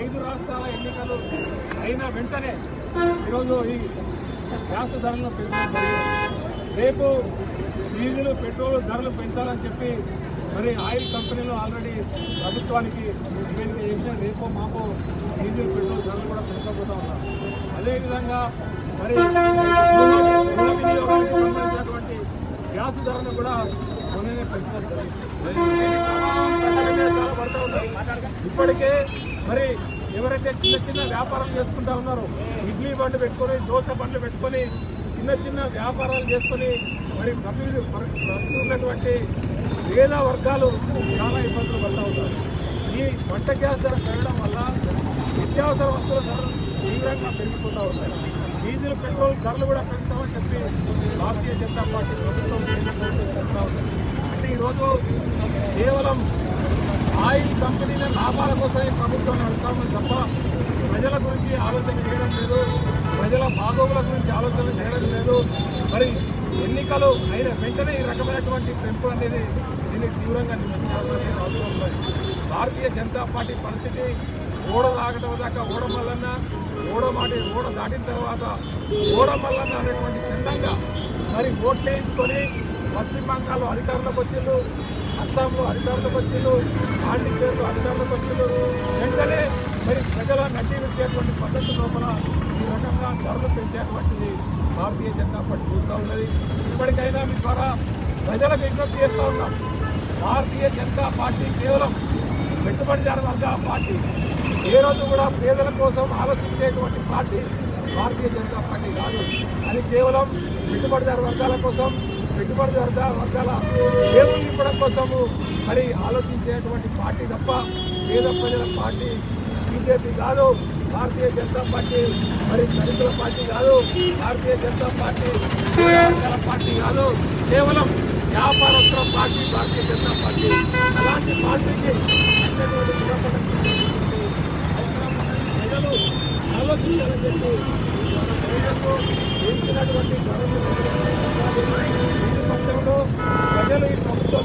5 రాష్ట్రాల ఎన్నికలు అయిన వెంటనే ఈరోజు ఈ గ్యాస్ ధరలను పెంచడం రేపు డీజిల్ పెట్రోల్ ధరలు పెంచాలని చెప్పి మరి ఆయిల్ కంపెనీలు ఆల్రెడీ ప్రభుత్వానికి నివేదిక చేసిన రేపో మాపో డీజిల్ పెట్రోల్ ధరలు కూడా పెంచబోతా ఉన్నారు. అదేవిధంగా మరి వినియోగానికి సంబంధించినటువంటి గ్యాస్ ధరను కూడా కొనే పెంచుతారు. ఇప్పటికే మరి ఎవరైతే చిన్న చిన్న వ్యాపారం చేసుకుంటా ఉన్నారో ఇడ్లీ బండ్లు పెట్టుకొని దోశ బండ్లు పెట్టుకొని చిన్న చిన్న వ్యాపారాలు చేసుకొని మరి బ్రతుకున్నటువంటి పేద వర్గాలు చాలా ఇబ్బందులు పడుతూ ఉన్నారు. ఈ వంట గ్యాస్ ధర పెరగడం వల్ల నిత్యావసర వస్తువుల ధరలు తీవ్రంగా పెరిగిపోతూ ఉన్నాయి. డీజిల్ పెట్రోల్ ధరలు కూడా పెంచుతామని చెప్పి భారతీయ జనతా పార్టీ ప్రభుత్వం చెప్తా ఉంది. అంటే ఈరోజు కేవలం ఆయిల్ కంపెనీల లాభాల కోసం ఈ ప్రభుత్వం నడుస్తామని తప్ప ప్రజల గురించి ఆలోచన చేయడం లేదు, ప్రజల బాగోగుల గురించి ఆలోచన చేయడం లేదు. మరి ఎన్నికలు అయిన వెంటనే ఈ రకమైనటువంటి పెంపు అనేది దీన్ని తీవ్రంగా నిరసించాల్సిన అవసరం ఉంది. భారతీయ జనతా పార్టీ పరిస్థితి ఓడ దాగటం దాకా ఓడ మల్లన్న, ఓడ దాటిన తర్వాత ఓడ మల్లన్న అనేటువంటి చందంగా మరి ఓట్లు వేయించుకొని పశ్చిమ బంగాల్లో అధికారంలోకి వచ్చిండు, అస్సాంలో అధికారంలోకి వచ్చిండు, పాండిచేరిలో అధికారంలోకి వచ్చిండు. వెంటనే మరి ప్రజల నటించేటువంటి పద్ధతి లోపల ఈ రకంగా ధరలు పెంచేటువంటిది భారతీయ జనతా పార్టీ చూస్తూ ఉన్నది. ఇప్పటికైనా మీ ద్వారా ప్రజలకు విజ్ఞప్తి చేస్తూ ఉన్నాం. భారతీయ జనతా పార్టీ కేవలం పెట్టుబడిదారు వర్గాల పార్టీ, ఏ రోజు కూడా పేదల కోసం ఆలోచించేటువంటి పార్టీ భారతీయ జనతా పార్టీ కాదు. అది కేవలం పెట్టుబడిదారు వర్గాల కోసం, పెట్టుబడిదారు వర్గాల దేవుళ్ళు ఇవ్వడం కోసము మరి ఆలోచించేటువంటి పార్టీ తప్ప పేద ప్రజల పార్టీ బీజేపీ కాదు. భారతీయ జనతా పార్టీ మరి దళితుల పార్టీ కాదు. భారతీయ జనతా పార్టీ వర్గాల పార్టీ కాదు. కేవలం వ్యాపారస్తుల పార్టీ భారతీయ జనతా పార్టీ. అలాంటి పార్టీకి ప్రజలు ఆలోచించాలని చెప్పి ప్రజలు ఈ ప్రభుత్వం